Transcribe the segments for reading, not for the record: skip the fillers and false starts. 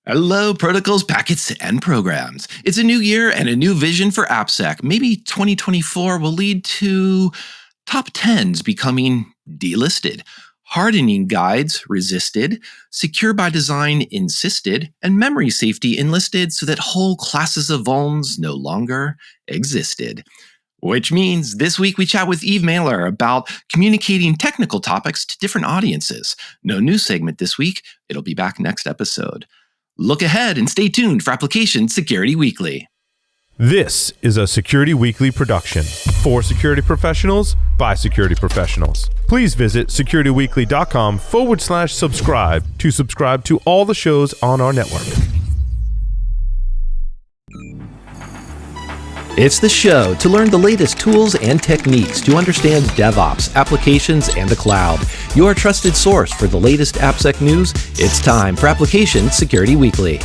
Hello, protocols, packets, and programs. It's a new year and a new vision for AppSec. Maybe 2024 will lead to top 10s becoming delisted, hardening guides resisted, secure by design insisted, and memory safety enlisted so that whole classes of vulns no longer existed. Which means this week we chat with Eve Mailer about communicating technical topics to different audiences. No new segment this week. It'll be back next episode. Look ahead and stay tuned for Application Security Weekly. This is a Security Weekly production for security professionals by security professionals. Please visit securityweekly.com/subscribe to subscribe to all the shows on our network. It's the show to learn the latest tools and techniques to understand DevOps, applications, and the cloud. Your trusted source for the latest AppSec news. It's time for Application Security Weekly.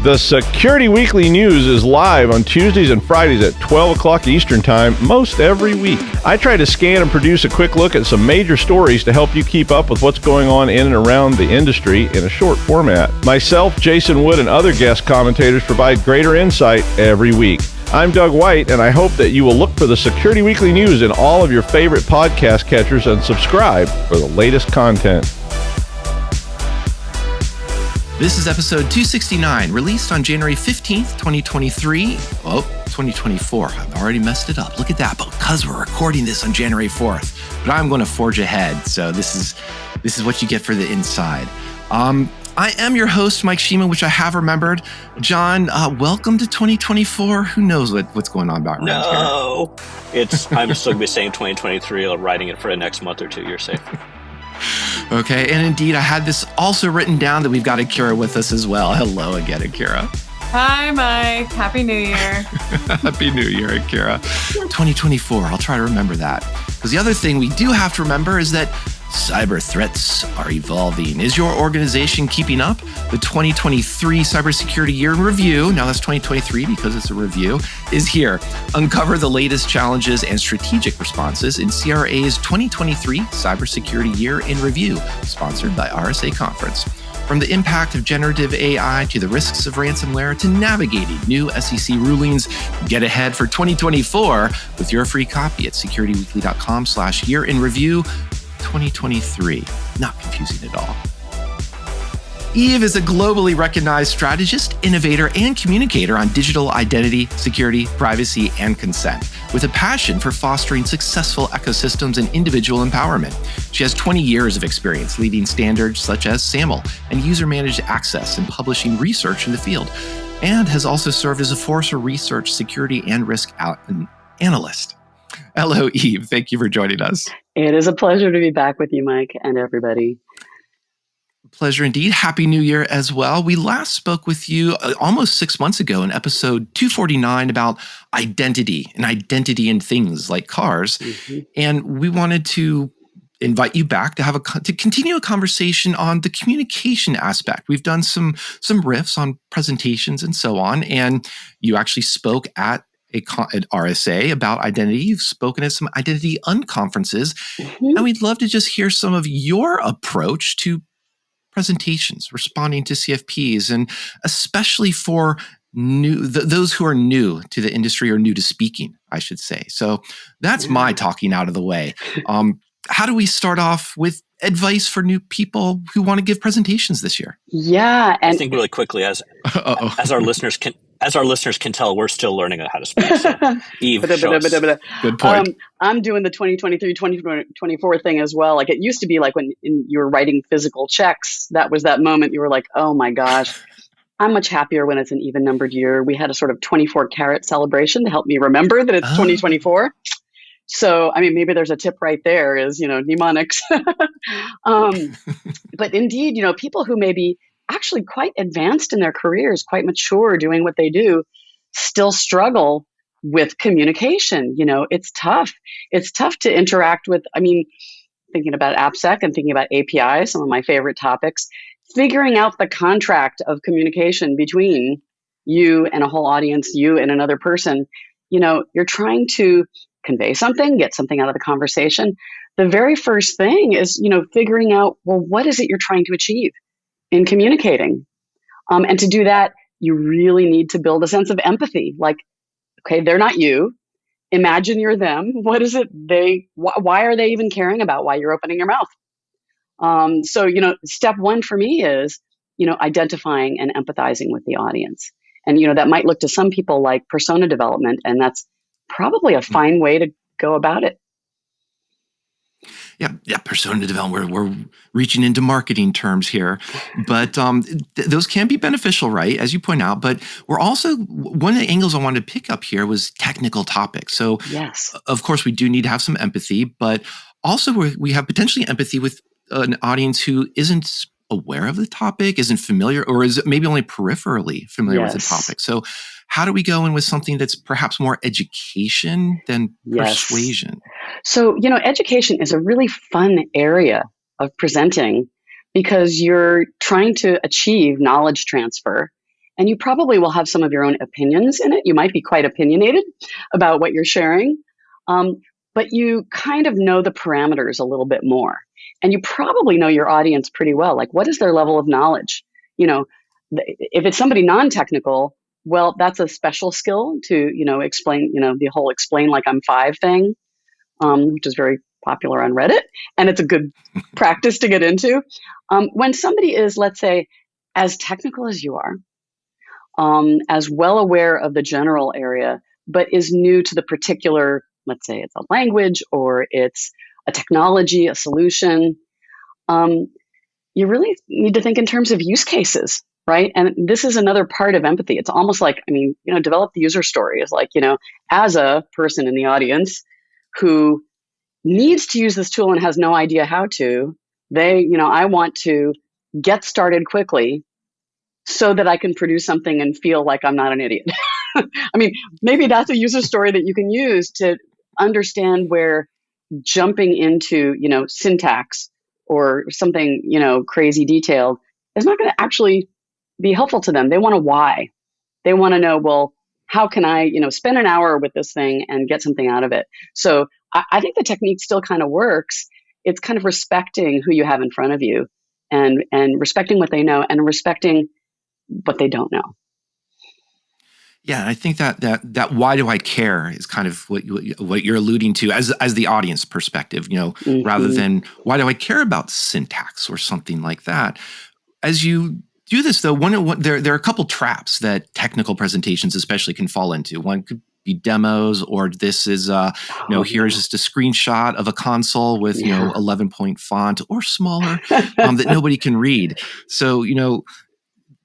The Security Weekly News is live on Tuesdays and Fridays at 12 o'clock Eastern Time most every week. I try to scan and produce a quick look at some major stories to help you keep up with what's going on in and around the industry in a short format. Myself, Jason Wood, and other guest commentators provide greater insight every week. I'm Doug White, and I hope that you will look for the Security Weekly News in all of your favorite podcast catchers and subscribe for the latest content. This is episode 269, released on January 15th, 2023. Oh, 2024. I've already messed it up. Look at that. Because we're recording this on January 4th. But I'm going to forge ahead. So this is what you get for the inside. I am your host, Mike Shima, which I have remembered. John, welcome to 2024. Who knows what's going on around here? No. I'm still going to be saying 2023. I'm writing it for the next month or two. You're safe. Okay, and indeed, I had this also written down that we've got Akira with us as well. Hello again, Akira. Hi, Mike. Happy New Year. Happy New Year, Akira. 2024, I'll try to remember that. Because the other thing we do have to remember is that cyber threats are evolving. Is your organization keeping up? The 2023 Cybersecurity Year in Review, now that's 2023 because it's a review, is here. Uncover the latest challenges and strategic responses in CRA's 2023 Cybersecurity Year in Review, sponsored by RSA Conference. From the impact of generative AI to the risks of ransomware to navigating new SEC rulings, get ahead for 2024 with your free copy at securityweekly.com/year in review 2023. Not confusing at all. Eve is a globally recognized strategist, innovator, and communicator on digital identity, security, privacy, and consent, with a passion for fostering successful ecosystems and individual empowerment. She has 20 years of experience leading standards such as SAML and user-managed access and publishing research in the field, and has also served as a Forrester Research security and risk analyst. Hello, Eve. Thank you for joining us. It is a pleasure to be back with you, Mike, and everybody. Pleasure indeed. Happy New Year as well. We last spoke with you almost 6 months ago in episode 249 about identity and identity in things like cars. Mm-hmm. And we wanted to invite you back to to continue a conversation on the communication aspect. We've done some riffs on presentations and so on. And you actually spoke at RSA about identity. You've spoken at some identity unconferences. Mm-hmm. And we'd love to just hear some of your approach to presentations, responding to CFPs, and especially for those who are new to the industry or new to speaking, I should say. So that's my talking out of the way. How do we start off with advice for new people who want to give presentations this year? Yeah, and I think really quickly, as our listeners can tell, we're still learning how to speak. So, Eve, good point. I'm doing the 2023, 2024 thing as well. Like it used to be like when you were writing physical checks, that was that moment you were like, oh my gosh, I'm much happier when it's an even numbered year. We had a sort of 24 karat celebration to help me remember that it's 2024. So, I mean, maybe there's a tip right there is, mnemonics. But indeed, people who may be actually quite advanced in their careers, quite mature doing what they do, still struggle with communication. It's tough. It's tough to interact with, thinking about AppSec and thinking about API, some of my favorite topics, figuring out the contract of communication between you and a whole audience, you and another person. You're trying to convey something, get something out of the conversation, the very first thing is, figuring out, well, what is it you're trying to achieve in communicating? And to do that, you really need to build a sense of empathy. Like, okay, they're not you. Imagine you're them. What is it why are they even caring about why you're opening your mouth? So, step one for me is, identifying and empathizing with the audience. And, that might look to some people like persona development, and that's probably a fine way to go about it. Yeah, persona development. We're reaching into marketing terms here, but those can be beneficial, right? As you point out. But we're also, one of the angles I wanted to pick up here was technical topics. So, yes, of course, we do need to have some empathy, but also we have potentially empathy with an audience who isn't aware of the topic, isn't familiar, or is maybe only peripherally familiar with the topic. So, how do we go in with something that's perhaps more education than persuasion? So, education is a really fun area of presenting because you're trying to achieve knowledge transfer, and you probably will have some of your own opinions in it. You might be quite opinionated about what you're sharing, but you kind of know the parameters a little bit more. And you probably know your audience pretty well. Like, what is their level of knowledge? If it's somebody non-technical, well, that's a special skill to, explain, the whole explain like I'm five thing, which is very popular on Reddit. And it's a good practice to get into. When somebody is, let's say, as technical as you are, as well aware of the general area, but is new to the particular, let's say it's a language or it's a technology, a solution, you really need to think in terms of use cases, right? And this is another part of empathy. It's almost like, develop the user story is like, as a person in the audience who needs to use this tool and has no idea how to, I want to get started quickly so that I can produce something and feel like I'm not an idiot. Maybe that's a user story that you can use to understand where jumping into, syntax or something, crazy detailed is not going to actually be helpful to them. They want a why. They want to know, well, how can I, spend an hour with this thing and get something out of it? So I think the technique still kind of works. It's kind of respecting who you have in front of you and respecting what they know and respecting what they don't know. Yeah, I think that why do I care is kind of what you're alluding to as the audience perspective, rather than why do I care about syntax or something like that. As you do this, though, there are a couple traps that technical presentations especially can fall into. One could be demos, or this is here's just a screenshot of a console with 11-point font or smaller that nobody can read. So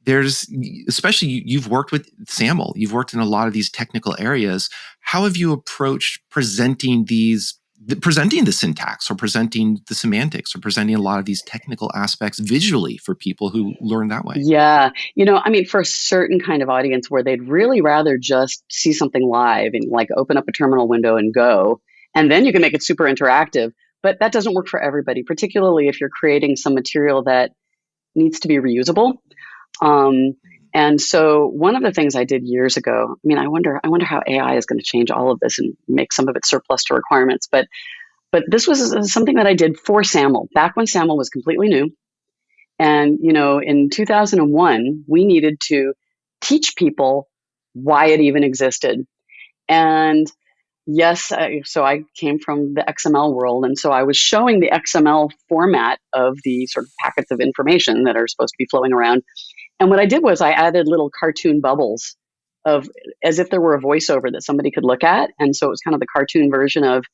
there's, especially you've worked with SAML, you've worked in a lot of these technical areas. How have you approached presenting the syntax or presenting the semantics or presenting a lot of these technical aspects visually for people who learn that way? Yeah. For a certain kind of audience where they'd really rather just see something live and like open up a terminal window and go, and then you can make it super interactive. But that doesn't work for everybody, particularly if you're creating some material that needs to be reusable. And so one of the things I did years ago, I wonder how AI is going to change all of this and make some of it surplus to requirements. But this was something that I did for SAML back when SAML was completely new. And, in 2001, we needed to teach people why it even existed. And yes, so I came from the XML world. And so I was showing the XML format of the sort of packets of information that are supposed to be flowing around. And what I did was I added little cartoon bubbles as if there were a voiceover that somebody could look at. And so it was kind of the cartoon version of,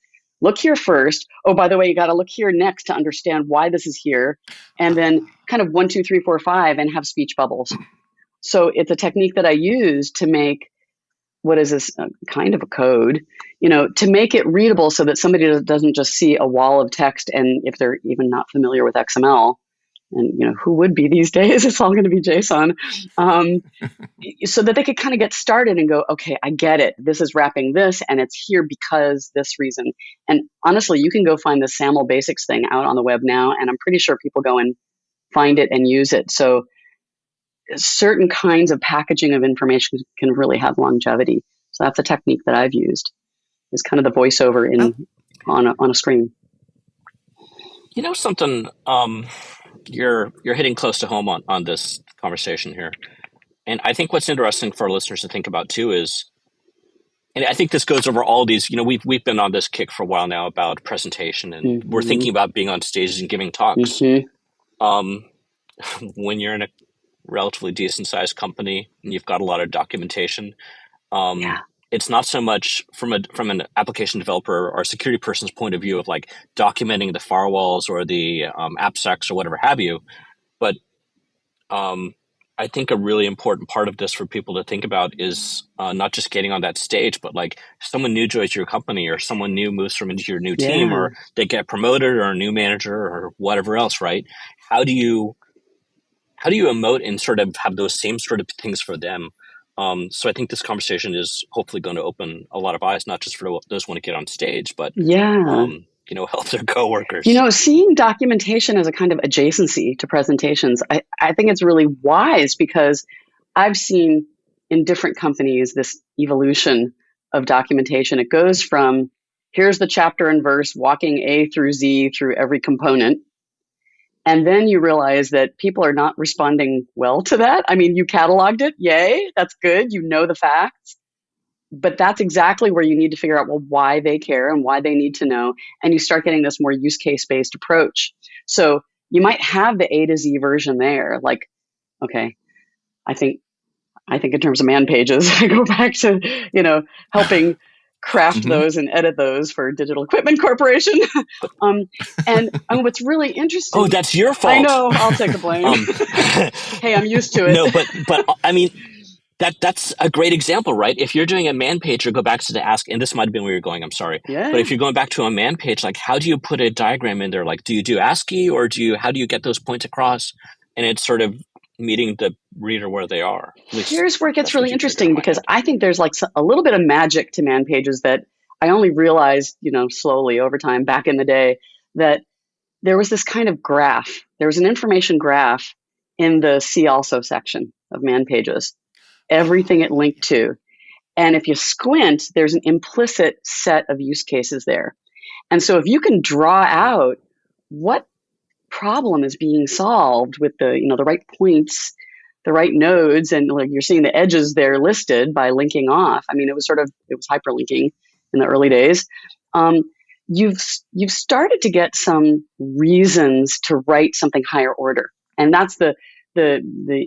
look here first. Oh, by the way, you got to look here next to understand why this is here. And then kind of 1, 2, 3, 4, 5 and have speech bubbles. So it's a technique that I use to make, what is this, kind of a code, to make it readable so that somebody doesn't just see a wall of text. And if they're even not familiar with XML, and who would be these days? It's all going to be JSON, so that they could kind of get started and go, okay, I get it. This is wrapping this, and it's here because this reason. And honestly, you can go find the SAML basics thing out on the web now, and I'm pretty sure people go and find it and use it. So certain kinds of packaging of information can really have longevity. So that's a technique that I've used. is kind of the voiceover on a screen. You know something, you're hitting close to home on this conversation here. And I think what's interesting for our listeners to think about too is, and I think this goes over all these, we've been on this kick for a while now about presentation, and we're thinking about being on stages and giving talks. When you're in a relatively decent sized company and you've got a lot of documentation, it's not so much from an application developer or security person's point of view of like documenting the firewalls or the AppSecs or whatever have you, but I think a really important part of this for people to think about is not just getting on that stage, but like someone new joins your company or someone new moves from into your new team, or they get promoted or a new manager or whatever else, right? How do you emote and sort of have those same sort of things for them? So I think this conversation is hopefully going to open a lot of eyes, not just for those who want to get on stage, but help their coworkers. Seeing documentation as a kind of adjacency to presentations, I think it's really wise, because I've seen in different companies this evolution of documentation. It goes from, here's the chapter and verse, walking A through Z through every component. And then you realize that people are not responding well to that. I mean, you cataloged it. Yay, that's good. You know the facts. But that's exactly where you need to figure out, well, why they care and why they need to know. And you start getting this more use case based approach. So you might have the A to Z version there. Like, okay, I think in terms of man pages, I go back to, helping craft those and edit those for Digital Equipment Corporation. And what's really interesting. Oh, that's your fault. I know. I'll take the blame. Hey, I'm used to it. No, but I mean, that's a great example, right? If you're doing a man page, or go back to the ask, and this might have been where you're going, I'm sorry. Yeah. But if you're going back to a man page, like how do you put a diagram in there? Like, do you do ASCII, or how do you get those points across? And it's sort of meeting the reader where they are. Here's where it gets really interesting, because I think there's like a little bit of magic to man pages that I only realized, slowly over time back in the day, that there was this kind of graph. There was an information graph in the See Also section of man pages, everything it linked to. And if you squint, there's an implicit set of use cases there. And so if you can draw out what problem is being solved with the right points, the right nodes, and like you're seeing the edges there listed by linking off. I mean, it was hyperlinking in the early days. You've started to get some reasons to write something higher order, and that's the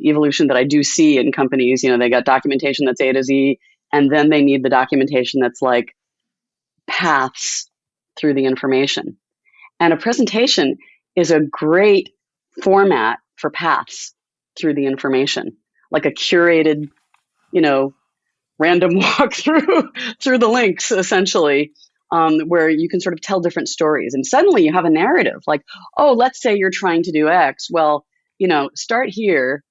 evolution that I do see in companies. They got documentation that's A to Z, and then they need the documentation that's like paths through the information. And a presentation is a great format for paths through the information, like a curated, random walk through the links, essentially, where you can sort of tell different stories. And suddenly you have a narrative like, oh, let's say you're trying to do X. Well, start here,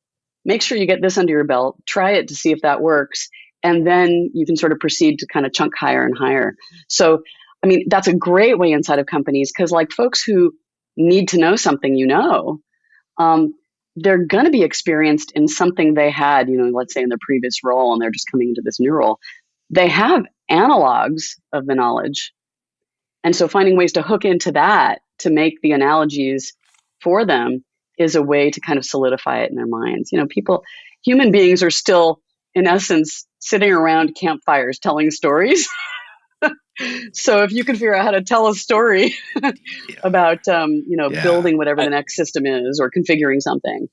make sure you get this under your belt, try it to see if that works. And then you can sort of proceed to kind of chunk higher and higher. So, I mean, that's a great way inside of companies, because like folks who need to know something, they're going to be experienced in something they had, let's say in their previous role, and they're just coming into this new role. They have analogs of the knowledge. And so finding ways to hook into that to make the analogies for them is a way to kind of solidify it in their minds. Human beings are still, in essence, sitting around campfires telling stories. So if you can figure out how to tell a story about, building whatever the next system is or configuring something.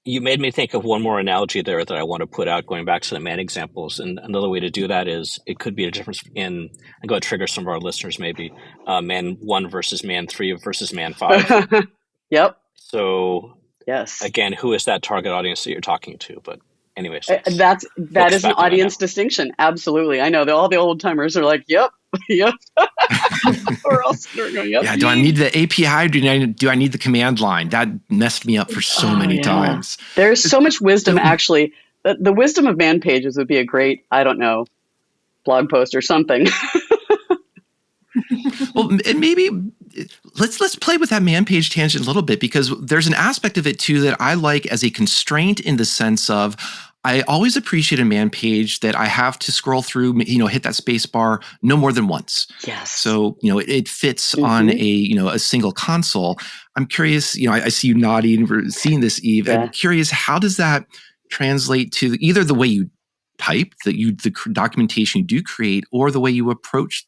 You made me think of one more analogy there that I want to put out, going back to the man examples. And another way to do that is it could be a difference in, I'm going to trigger some of our listeners maybe, man 1 versus man 3 versus man 5. Yep. So yes, again, who is that target audience that you're talking to? But anyways, that is an audience distinction. Absolutely. I know all the old timers are like, yep. Or else they're going, yep. Yeah. Do I need the API? Do I need the command line? That messed me up for so many times. There's so much wisdom, actually. The wisdom of man pages would be a great, I don't know, blog post or something. Well, and maybe let's play with that man page tangent a little bit, because there's an aspect of it too that I like as a constraint, in the sense of I always appreciate a man page that I have to scroll through, hit that space bar no more than once. Yes. So, it fits on a single console. I'm curious, I see you nodding for seeing this, Eve. Yeah. I'm curious, how does that translate to either the way you type, the documentation you do create, or the way you approach,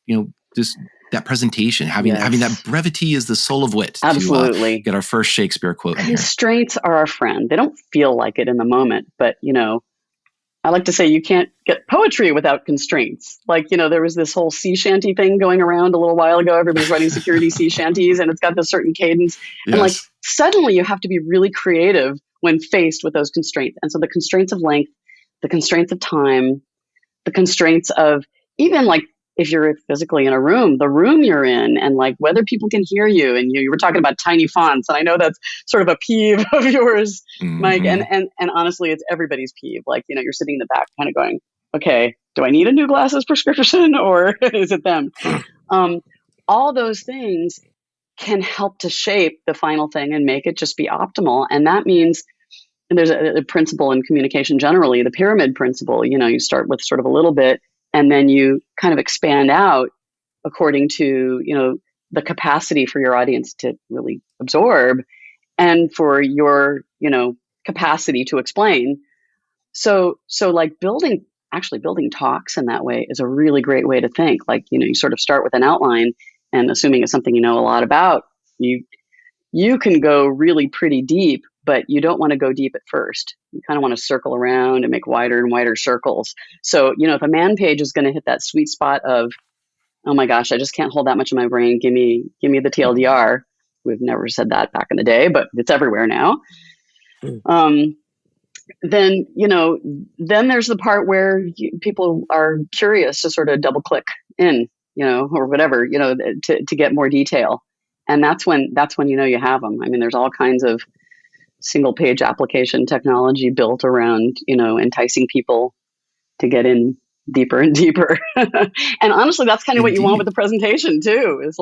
that presentation, having that brevity is the soul of wit. Absolutely. To get our first Shakespeare quote in here. Constraints are our friend. They don't feel like it in the moment, but I like to say you can't get poetry without constraints. Like, there was this whole sea shanty thing going around a little while ago. Everybody's writing security sea shanties, and it's got this certain cadence. Yes. And suddenly you have to be really creative when faced with those constraints. And so the constraints of length, the constraints of time, the constraints of even if you're physically in a room, the room you're in, and whether people can hear you. And you were talking about tiny fonts, and I know that's sort of a peeve of yours, Mike. And honestly, it's everybody's peeve. You're sitting in the back kind of going, okay, do I need a new glasses prescription or is it them? All those things can help to shape the final thing and make it just be optimal. And that means, and there's a principle in communication generally, the pyramid principle. You start with sort of a little bit, and then you kind of expand out according to, the capacity for your audience to really absorb and for your, capacity to explain. So building talks in that way is a really great way to think. You sort of start with an outline, and assuming it's something you know a lot about, you can go really pretty deep, but you don't want to go deep at first. You kind of want to circle around and make wider and wider circles. So, if a man page is going to hit that sweet spot of, oh my gosh, I just can't hold that much in my brain. Give me the TLDR. We've never said that back in the day, but it's everywhere now. Then there's the part where people are curious to sort of double click in, or whatever, to get more detail. And that's when you have them. I mean, there's all kinds of single page application technology built around, enticing people to get in deeper and deeper. And honestly, that's kind of what you want with the presentation too. Is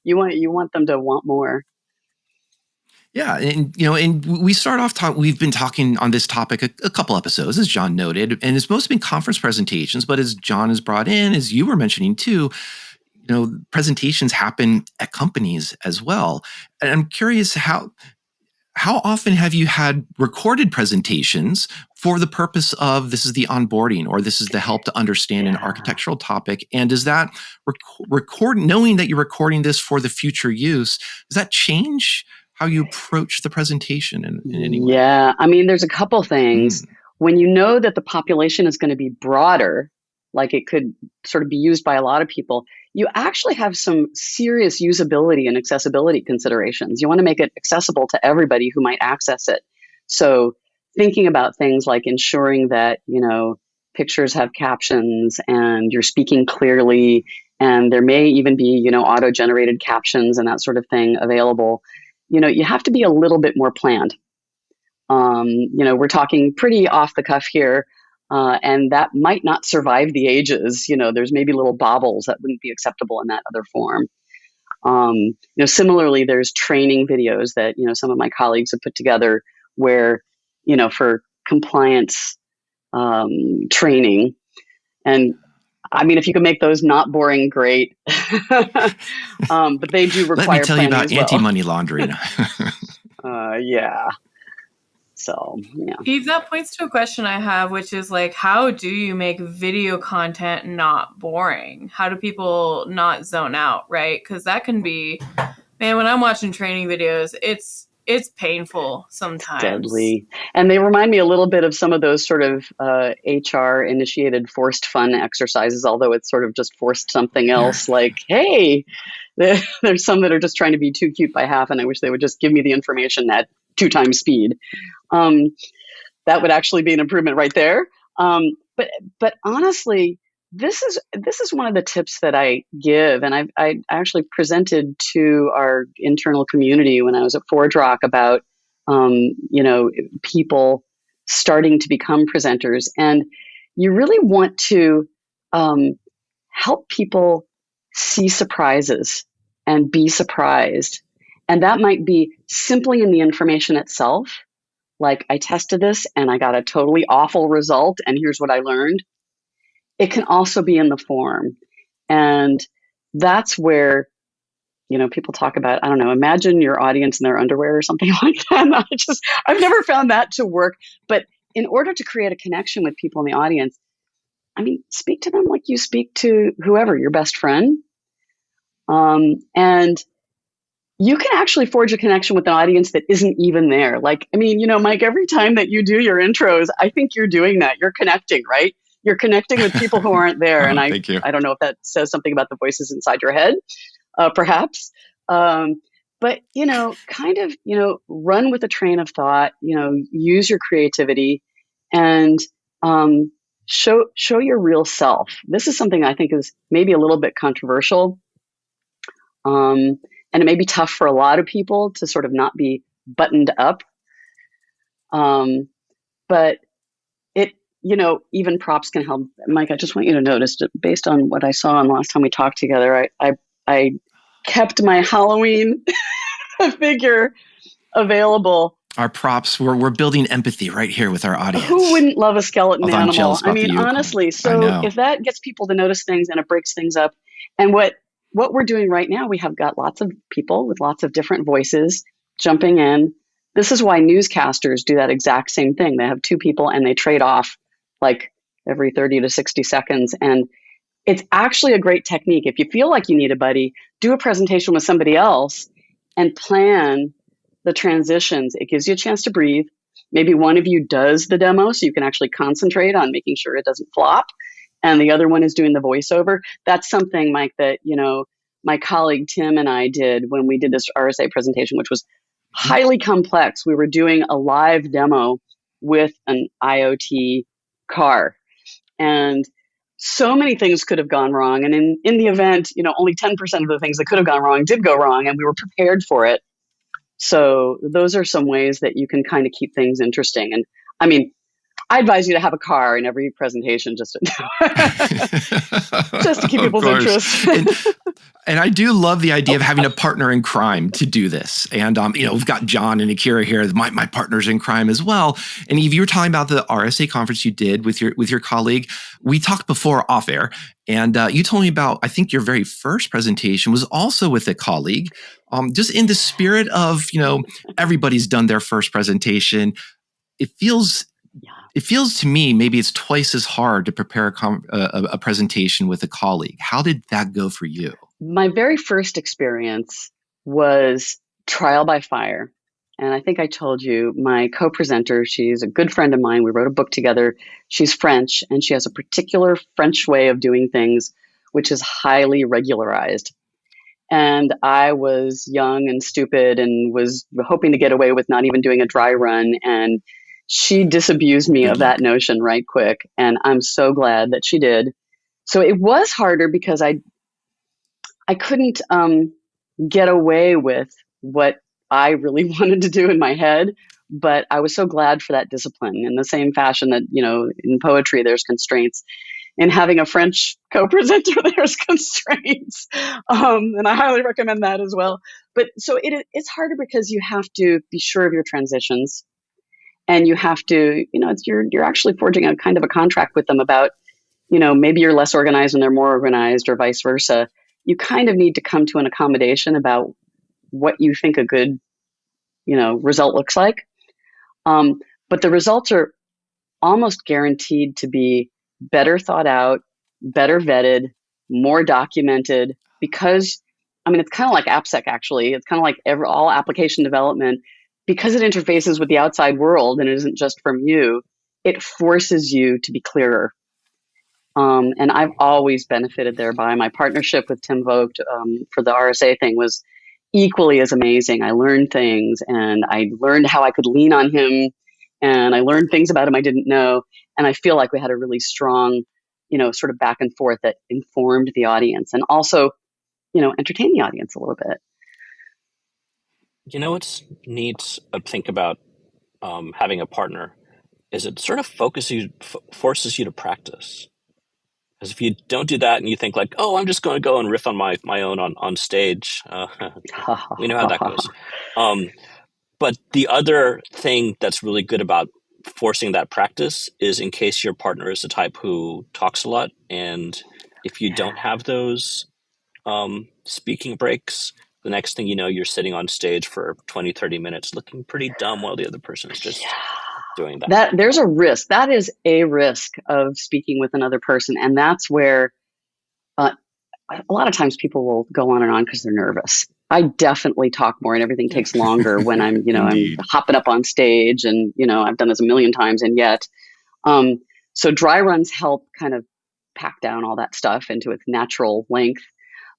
you want them to want more. Yeah, and we start off we've been talking on this topic a couple episodes, as John noted, and it's mostly been conference presentations. But as John has brought in, as you were mentioning too, presentations happen at companies as well. And I'm curious, how often have you had recorded presentations for the purpose of this is the onboarding, or this is the help to understand an architectural topic? And does that knowing that you're recording this for the future use, does that change how you approach the presentation in any way? Yeah, I mean, there's a couple things. When you know that the population is going to be broader, it could sort of be used by a lot of people, you actually have some serious usability and accessibility considerations. You want to make it accessible to everybody who might access it. So thinking about things like ensuring that, pictures have captions and you're speaking clearly, and there may even be, auto-generated captions and that sort of thing available. You have to be a little bit more planned. We're talking pretty off the cuff here. And that might not survive the ages. There's maybe little bobbles that wouldn't be acceptable in that other form. Similarly, there's training videos that, some of my colleagues have put together where, for compliance training. And I mean, if you can make those not boring, great. But they do require. Let me tell you about anti-money laundering. Yeah. So, yeah. Eve, that points to a question I have, which is how do you make video content not boring? How do people not zone out, right? Because that can be, man, when I'm watching training videos, it's painful sometimes. Deadly. And they remind me a little bit of some of those sort of HR-initiated forced fun exercises, although it's sort of just forced something else. Hey, there's some that are just trying to be too cute by half, and I wish they would just give me the information at 2 times speed. That would actually be an improvement right there. But honestly, this is one of the tips that I give, and I actually presented to our internal community when I was at ForgeRock about people starting to become presenters, and you really want to help people see surprises and be surprised, and that might be simply in the information itself, like I tested this and I got a totally awful result and here's what I learned. It can also be in the form. And that's where, people talk about, I don't know, imagine your audience in their underwear or something like that. I've never found that to work. But in order to create a connection with people in the audience, speak to them like you speak to whoever, your best friend. And you can actually forge a connection with an audience that isn't even there. Like, Mike, every time that you do your intros, I think you're doing that. You're connecting, right? You're connecting with people who aren't there. And Thank you. I don't know if that says something about the voices inside your head, perhaps. But, run with a train of thought, use your creativity and show your real self. This is something I think is maybe a little bit controversial. And it may be tough for a lot of people to sort of not be buttoned up. But it, even props can help. Mike, I just want you to notice that based on what I saw on the last time we talked together, I kept my Halloween figure available. Our props, we're building empathy right here with our audience. Who wouldn't love a skeleton Although animal? Honestly. So if that gets people to notice things and it breaks things up, and what we're doing right now, we have got lots of people with lots of different voices jumping in. This is why newscasters do that exact same thing. They have two people and they trade off like every 30 to 60 seconds. And it's actually a great technique. If you feel like you need a buddy, do a presentation with somebody else and plan the transitions. It gives you a chance to breathe. Maybe one of you does the demo so you can actually concentrate on making sure it doesn't flop. And the other one is doing the voiceover. That's something, Mike, that, my colleague Tim and I did when we did this RSA presentation, which was highly complex. We were doing a live demo with an IoT car. And so many things could have gone wrong. And in the event, only 10% of the things that could have gone wrong did go wrong, and we were prepared for it. So those are some ways that you can kind of keep things interesting. And I advise you to have a car in every presentation just to keep people's interest. And I do love the idea of having a partner in crime to do this. And, we've got John and Akira here, my partners in crime as well. And Eve, you were talking about the RSA conference you did with your colleague. We talked before off air, and you told me about, I think your very first presentation was also with a colleague. Just in the spirit of, everybody's done their first presentation. It feels to me, maybe it's twice as hard to prepare a presentation with a colleague. How did that go for you? My very first experience was trial by fire. And I think I told you, my co-presenter, she's a good friend of mine. We wrote a book together. She's French, and she has a particular French way of doing things, which is highly regularized. And I was young and stupid and was hoping to get away with not even doing a dry run. And she disabused me of that notion right quick. And I'm so glad that she did. So it was harder because I couldn't get away with what I really wanted to do in my head. But I was so glad for that discipline. In the same fashion that, in poetry, there's constraints. In having a French co-presenter, there's constraints. And I highly recommend that as well. But so it's harder because you have to be sure of your transitions. And you have to, you're actually forging a kind of a contract with them about, maybe you're less organized and they're more organized or vice versa. You kind of need to come to an accommodation about what you think a good, result looks like. But the results are almost guaranteed to be better thought out, better vetted, more documented, because, it's kind of like AppSec, actually. It's kind of like all application development. Because it interfaces with the outside world and it isn't just from you, it forces you to be clearer. And I've always benefited thereby. My partnership with Tim Vogt for the RSA thing was equally as amazing. I learned things, and I learned how I could lean on him, and I learned things about him I didn't know. And I feel like we had a really strong, sort of back and forth that informed the audience and also, entertained the audience a little bit. What's neat to think about having a partner is it sort of forces you to practice. Because if you don't do that and you think like, oh, I'm just going to go and riff on my own on stage, we know how that goes. But the other thing that's really good about forcing that practice is in case your partner is the type who talks a lot, and if you don't have those speaking breaks, the next thing you know, you're sitting on stage for 20, 30 minutes looking pretty dumb while the other person is just doing that. That there's a risk. That is a risk of speaking with another person. And that's where a lot of times people will go on and on because they're nervous. I definitely talk more and everything takes longer when I'm, I'm Indeed. hopping up on stage, and, I've done this a million times, and yet. So dry runs help kind of pack down all that stuff into its natural length.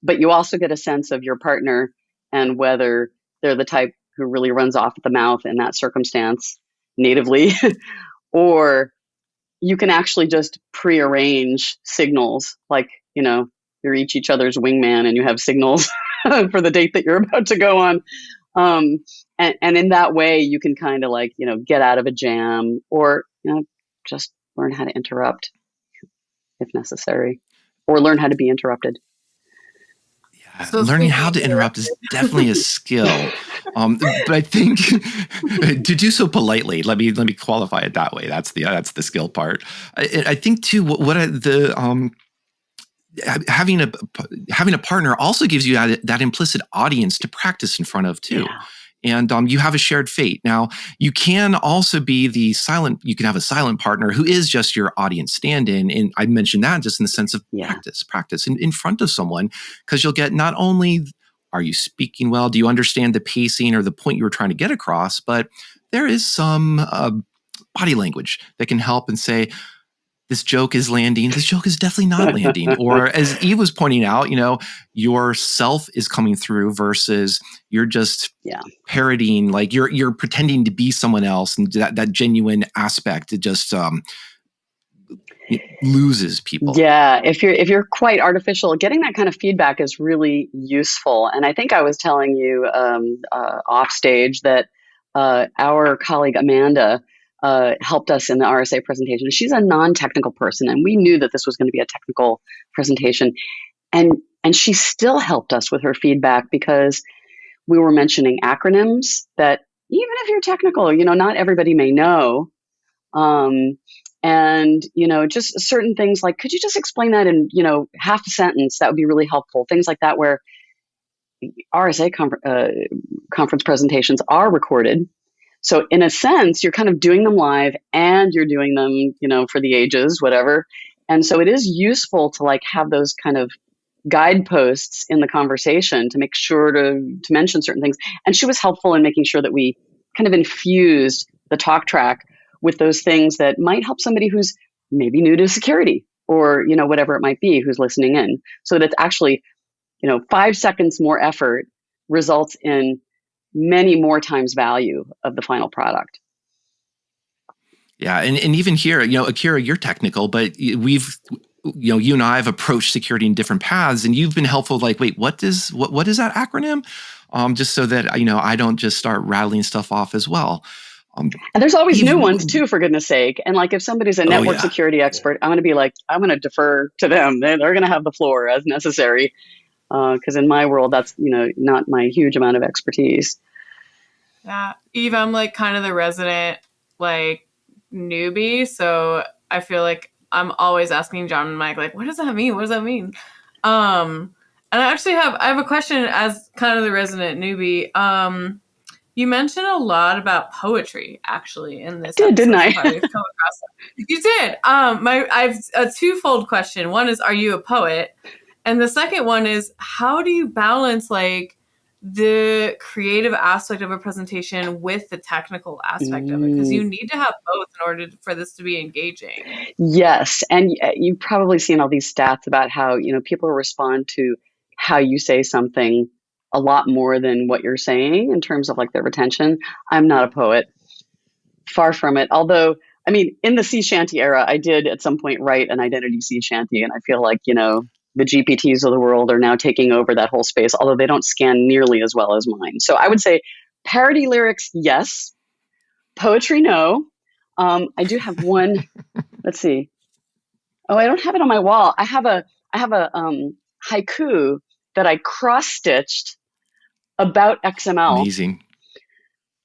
But you also get a sense of your partner and whether they're the type who really runs off at the mouth in that circumstance natively, or you can actually just prearrange signals, like, you're each other's wingman and you have signals for the date that you're about to go on. And in that way, you can kind of like, get out of a jam, or, just learn how to interrupt if necessary, or learn how to be interrupted. So learning how to interrupt is definitely a skill. But I think to do so politely, let me qualify it that way. That's the skill part. I think too, having a partner also gives you that implicit audience to practice in front of too. Yeah. And you have a shared fate. Now, you can also be you can have a silent partner who is just your audience stand-in. And I mentioned that just in the sense of practice in front of someone, because you'll get not only are you speaking well, do you understand the pacing or the point you were trying to get across, but there is some body language that can help and say, this joke is landing. This joke is definitely not landing. Or as Eve was pointing out, your self is coming through versus you're just parodying, like you're pretending to be someone else, and that genuine aspect, it just it loses people. Yeah, if you're quite artificial, getting that kind of feedback is really useful. And I think I was telling you off stage that our colleague Amanda helped us in the RSA presentation. She's a non-technical person, and we knew that this was going to be a technical presentation. And she still helped us with her feedback, because we were mentioning acronyms that even if you're technical, not everybody may know. And, just certain things like, could you just explain that in, half a sentence? That would be really helpful. Things like that, where RSA conference presentations are recorded. So in a sense, you're kind of doing them live and you're doing them, for the ages, whatever. And so it is useful to like have those kind of guideposts in the conversation to make sure to mention certain things. And she was helpful in making sure that we kind of infused the talk track with those things that might help somebody who's maybe new to security, or, whatever it might be, who's listening in. So that it's actually, 5 seconds more effort results in many more times value of the final product. Yeah. And even here, Akira, you're technical, but we've, you and I have approached security in different paths, and you've been helpful. Like, wait, what is that acronym? Just so that, I don't just start rattling stuff off as well. And there's always new ones too, for goodness sake. And like, if somebody's a network security expert, I'm going to be like, I'm going to defer to them. They're going to have the floor as necessary. Because in my world, that's, not my huge amount of expertise. Yeah. Eve, I'm like kind of the resident, like, newbie. So I feel like I'm always asking John and Mike, like, what does that mean? What does that mean? And I have a question as kind of the resident newbie. You mentioned a lot about poetry, actually, in this episode. Didn't I? You did. I have a twofold question. One is, are you a poet? And the second one is, how do you balance like the creative aspect of a presentation with the technical aspect of it? Because you need to have both in order for this to be engaging. Yes. And you've probably seen all these stats about how, people respond to how you say something a lot more than what you're saying in terms of like their retention. I'm not a poet. Far from it. Although, I mean, in the sea shanty era, I did at some point write an identity sea shanty. And I feel like, the GPTs of the world are now taking over that whole space, although they don't scan nearly as well as mine. So I would say parody lyrics, yes. Poetry, no. I do have one. Let's see. Oh, I don't have it on my wall. I have a haiku that I cross-stitched about XML. Amazing.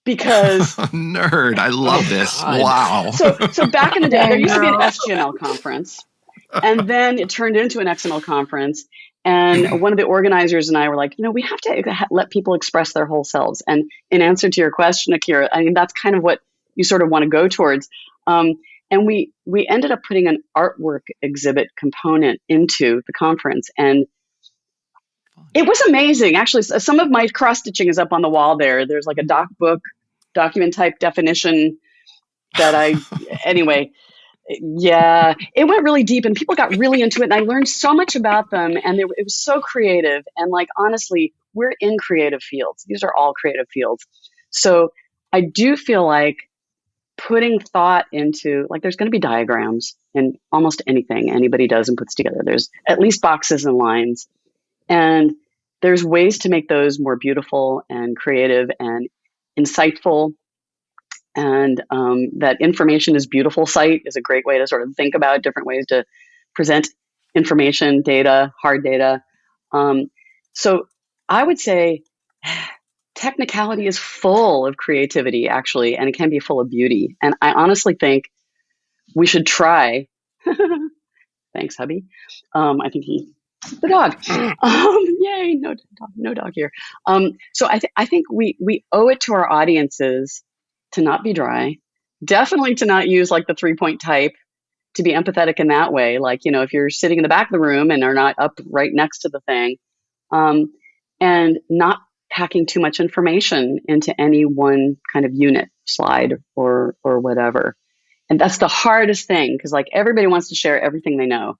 because Nerd. I love this. God. Wow. So back in the day, Dang, there used to be an girl. SGML conference, and then it turned into an XML conference. And one of the organizers and I were like, we have to let people express their whole selves. And in answer to your question, Akira, I mean, that's kind of what you sort of want to go towards. And we ended up putting an artwork exhibit component into the conference. And it was amazing. Actually, some of my cross-stitching is up on the wall there. There's like a document type definition anyway, yeah, it went really deep and people got really into it. And I learned so much about them, and it was so creative. And like, honestly, we're in creative fields. These are all creative fields. So I do feel like putting thought into, like, there's going to be diagrams in almost anything anybody does and puts together. There's at least boxes and lines. And there's ways to make those more beautiful and creative and insightful. And that information is beautiful site is a great way to sort of think about different ways to present information, data, hard data. So I would say technicality is full of creativity, actually, and it can be full of beauty. And I honestly think we should try. Thanks, hubby. I think the dog. Yay, no dog here. So I think we owe it to our audiences to not be dry, definitely to not use like the 3-point type, to be empathetic in that way. Like, if you're sitting in the back of the room and are not up right next to the thing, and not packing too much information into any one kind of unit, slide or whatever. And that's the hardest thing, because like everybody wants to share everything they know.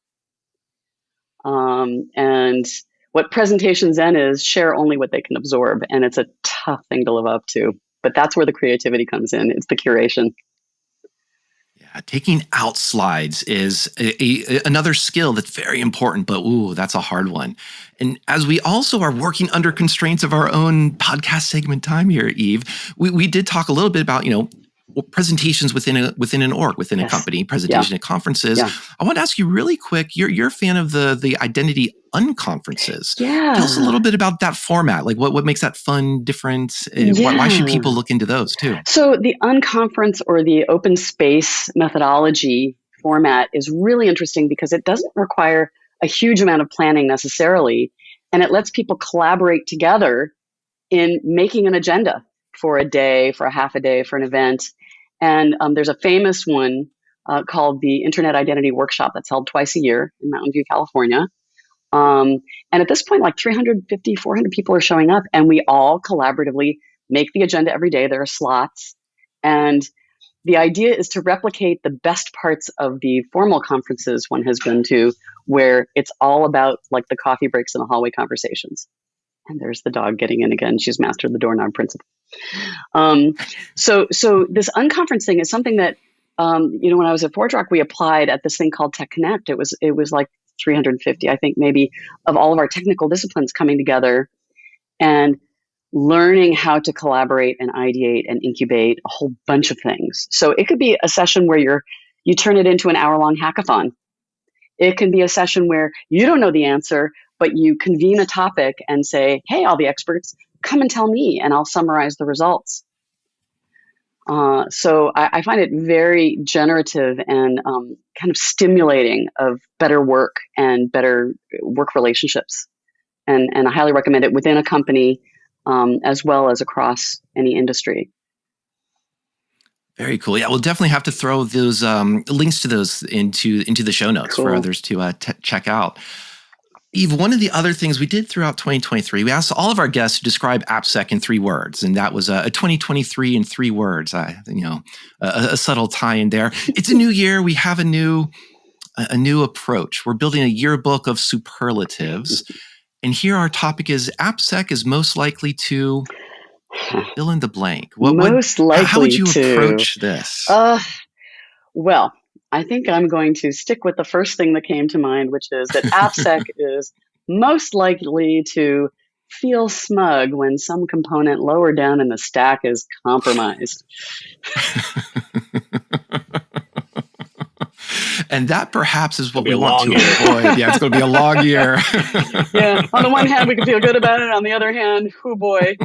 And what presentations then is share only what they can absorb. And it's a tough thing to live up to. But that's where the creativity comes in. It's the curation. Yeah, taking out slides is another skill that's very important, but that's a hard one. And as we also are working under constraints of our own podcast segment time here, Eve, we did talk a little bit about, presentations within an org, within a company, presentation at conferences. Yeah. I want to ask you really quick, you're a fan of the identity unconferences. Yeah. Tell us a little bit about that format. Like what makes that fun, different? Why should people look into those too? So the unconference or the open space methodology format is really interesting because it doesn't require a huge amount of planning necessarily. And it lets people collaborate together in making an agenda for a day, for a half a day, for an event. And there's a famous one called the Internet Identity Workshop that's held twice a year in Mountain View, California. And at this point, like 350, 400 people are showing up, and we all collaboratively make the agenda every day. There are slots. And the idea is to replicate the best parts of the formal conferences one has been to, where it's all about like the coffee breaks and the hallway conversations. And there's the dog getting in again. She's mastered the doorknob principle. So this unconference thing is something that, when I was at ForgeRock, we applied at this thing called Tech Connect. It was like 350, I think, maybe, of all of our technical disciplines coming together and learning how to collaborate and ideate and incubate a whole bunch of things. So it could be a session where you turn it into an hour-long hackathon. It can be a session where you don't know the answer, but you convene a topic and say, hey, all the experts, come and tell me, and I'll summarize the results. So I find it very generative and kind of stimulating of better work and better work relationships. And I highly recommend it within a company as well as across any industry. Very cool. Yeah, we'll definitely have to throw those links to those into the show notes for others to check out. Eve, one of the other things we did throughout 2023, we asked all of our guests to describe AppSec in 3 words, and that was a 2023 in 3 words. A subtle tie in there. It's a new year. We have a new approach. We're building a yearbook of superlatives, and here our topic is AppSec is most likely to fill in the blank. How would you approach this? Well, I think I'm going to stick with the first thing that came to mind, which is that AppSec is most likely to feel smug when some component lower down in the stack is compromised. And that perhaps is what we want to avoid. Yeah, it's going to be a long year. Yeah, on the one hand, we can feel good about it. On the other hand, oh boy.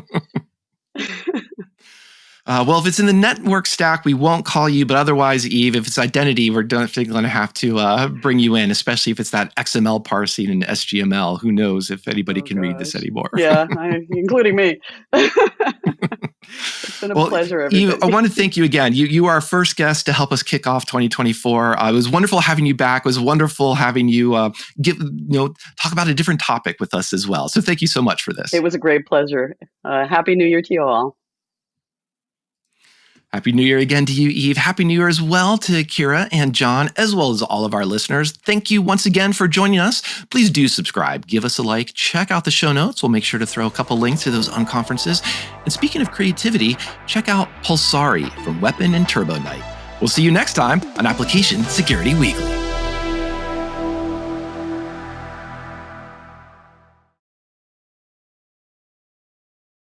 Well, if it's in the network stack, we won't call you. But otherwise, Eve, if it's identity, we're definitely going to have to bring you in, especially if it's that XML parsing and SGML. Who knows if anybody can read this anymore? Yeah, including me. It's been a pleasure, everybody. Eve, I want to thank you again. You are our first guest to help us kick off 2024. It was wonderful having you back. It was wonderful having you talk about a different topic with us as well. So thank you so much for this. It was a great pleasure. Happy New Year to you all. Happy New Year again to you, Eve. Happy New Year as well to Kira and John, as well as all of our listeners. Thank you once again for joining us. Please do subscribe, give us a like, check out the show notes. We'll make sure to throw a couple links to those unconferences. And speaking of creativity, check out Pulsari from Weapon and Turbo Knight. We'll see you next time on Application Security Weekly.